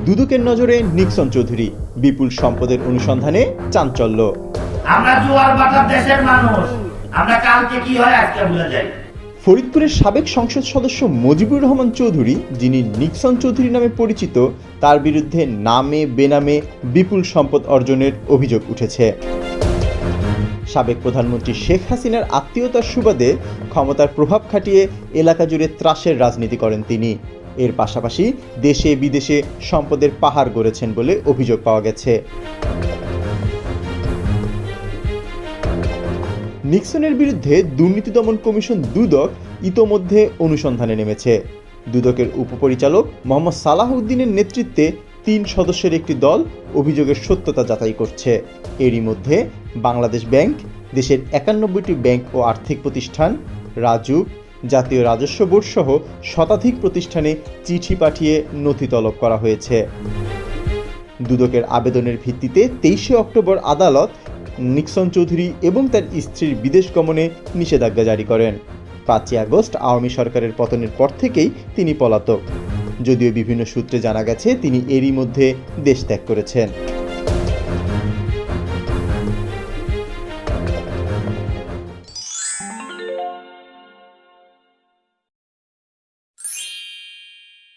দুদকের নজরে নিক্সন চৌধুরী, বিপুল সম্পদের অনুসন্ধানে চাঞ্চল্য। আমরা জোয়ার বাটার দেশের মানুষ, আমরা কালকে কি হয় আজকে ভুলে যাই। ফরিদপুরের সাবেক সংসদ সদস্য মুজিবুর রহমান চৌধুরী, যিনি নিক্সন চৌধুরী নামে পরিচিত, তার বিরুদ্ধে নামে বেনামে বিপুল সম্পদ অর্জনের অভিযোগ উঠেছে। সাবেক প্রধানমন্ত্রী শেখ হাসিনার আত্মীয়তার সুবাদে ক্ষমতার প্রভাব খাটিয়ে এলাকা জুড়ে ত্রাসের রাজনীতি করেন তিনি। এর পাশাপাশি দেশে বিদেশে সম্পদের পাহাড় গড়েছেন বলে অভিযোগ পাওয়া গেছে। নিক্সনের বিরুদ্ধে দুর্নীতি দমন কমিশন দুদক ইতোমধ্যে অনুসন্ধানে নেমেছে। দুদকের উপপরিচালক মোহাম্মদ সালাহ উদ্দিনের নেতৃত্বে ৩ সদস্যের একটি দল অভিযোগের সত্যতা যাচাই করছে। এরই মধ্যে বাংলাদেশ ব্যাংক, দেশের ৯১টি ব্যাংক ও আর্থিক প্রতিষ্ঠান, রাজুক, জাতীয় রাজস্ব বোর্ড সহ শতাধিক প্রতিষ্ঠানে চিঠি পাঠিয়ে নথি তলব করা হয়েছে। দুদকের আবেদনের ভিত্তিতে ২৩শে অক্টোবর আদালত নিক্সন চৌধুরী এবং তার স্ত্রীর বিদেশ গমনে নিষেধাজ্ঞা জারি করেন। ৫ই আগস্ট আওয়ামী সরকারের পতনের পর থেকেই তিনি পলাতক, যদিও বিভিন্ন সূত্রে জানা গেছে তিনি এরই মধ্যে দেশ ত্যাগ করেছেন।